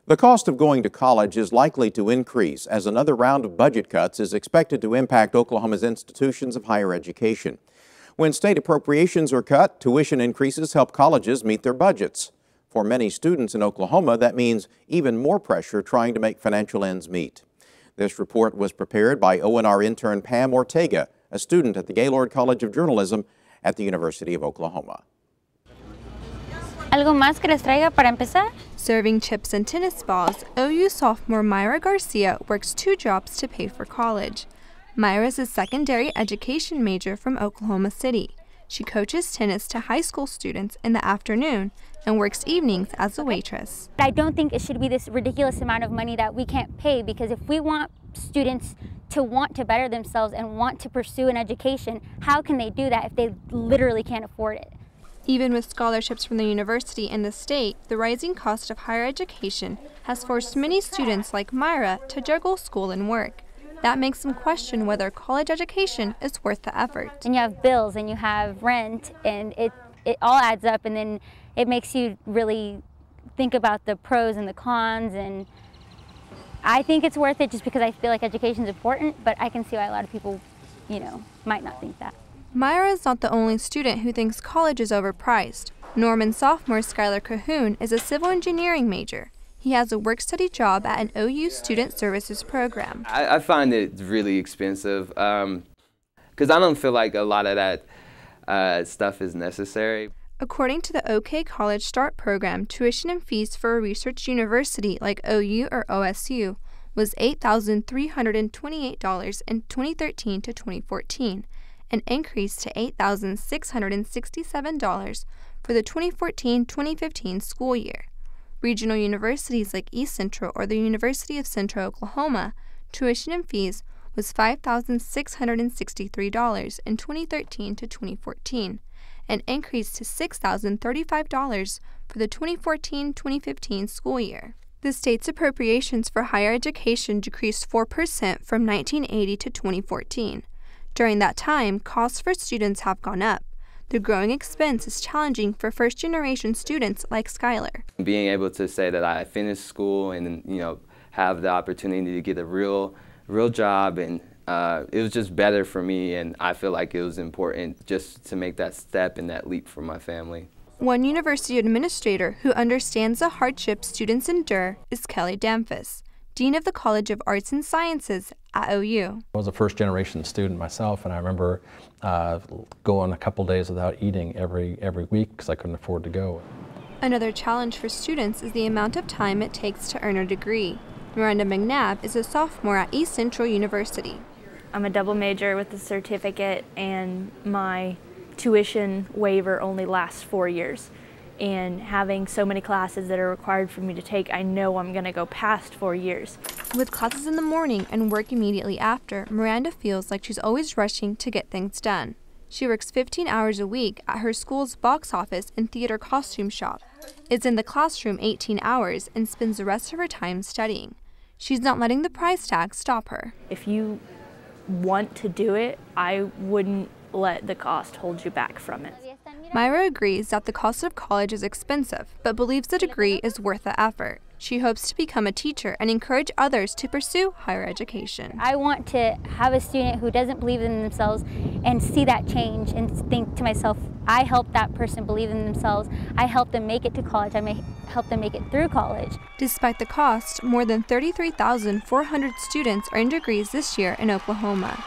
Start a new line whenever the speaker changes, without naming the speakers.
The cost of going to college is likely to increase as another round of budget cuts is expected to impact Oklahoma's institutions of higher education. When state appropriations are cut, tuition increases help colleges meet their budgets. For many students in Oklahoma, that means even more pressure trying to make financial ends meet. This report was prepared by ONR intern Pam Ortega, a student at the Gaylord College of Journalism at the University of Oklahoma.
¿Algo más que les traiga para empezar?
Serving chips and tennis balls, OU sophomore Myra Garcia works 2 jobs to pay for college. Myra is a secondary education major from Oklahoma City. She coaches tennis to high school students in the afternoon and works evenings as a waitress.
I don't think it should be this ridiculous amount of money that we can't pay, because if we want students to want to better themselves and want to pursue an education, how can they do that if they literally can't afford it?
Even with scholarships from the university and the state, the rising cost of higher education has forced many students like Myra to juggle school and work. That makes them question whether college education is worth the effort.
And you have bills and you have rent, and it all adds up, and then it makes you really think about the pros and the cons. And I think it's worth it just because I feel like education is important, but I can see why a lot of people, might not think that.
Myra is not the only student who thinks college is overpriced. Norman sophomore Skylar Cahoon is a civil engineering major. He has a work-study job at an OU student services program.
I find it really expensive because I don't feel like a lot of that stuff is necessary.
According to the OK College Start program, tuition and fees for a research university like OU or OSU was $8,328 in 2013 to 2014. An increase to $8,667 for the 2014-2015 school year. Regional universities like East Central or the University of Central Oklahoma, tuition and fees was $5,663 in 2013 to 2014, an increase to $6,035 for the 2014-2015 school year. The state's appropriations for higher education decreased 4% from 1980 to 2014. During that time, costs for students have gone up. The growing expense is challenging for first-generation students like Skylar.
Being able to say that I finished school and have the opportunity to get a real job, and it was just better for me, and I feel like it was important just to make that step and that leap for my family.
One university administrator who understands the hardships students endure is Kelly Damphus, Dean of the College of Arts and Sciences at OU.
I was a first-generation student myself, and I remember going a couple days without eating every week because I couldn't afford to go.
Another challenge for students is the amount of time it takes to earn a degree. Miranda McNabb is a sophomore at East Central University.
I'm a double major with a certificate, and my tuition waiver only lasts 4 years. And having so many classes that are required for me to take, I know I'm going to go past 4 years.
With classes in the morning and work immediately after, Miranda feels like she's always rushing to get things done. She works 15 hours a week at her school's box office and theater costume shop, is in the classroom 18 hours, and spends the rest of her time studying. She's not letting the price tag stop her.
If you want to do it, I wouldn't let the cost hold you back from it.
Myra agrees that the cost of college is expensive, but believes the degree is worth the effort. She hopes to become a teacher and encourage others to pursue higher education.
I want to have a student who doesn't believe in themselves and see that change and think to myself, I helped that person believe in themselves. I helped them make it to college. I may help them make it through college.
Despite the cost, more than 33,400 students earned degrees this year in Oklahoma.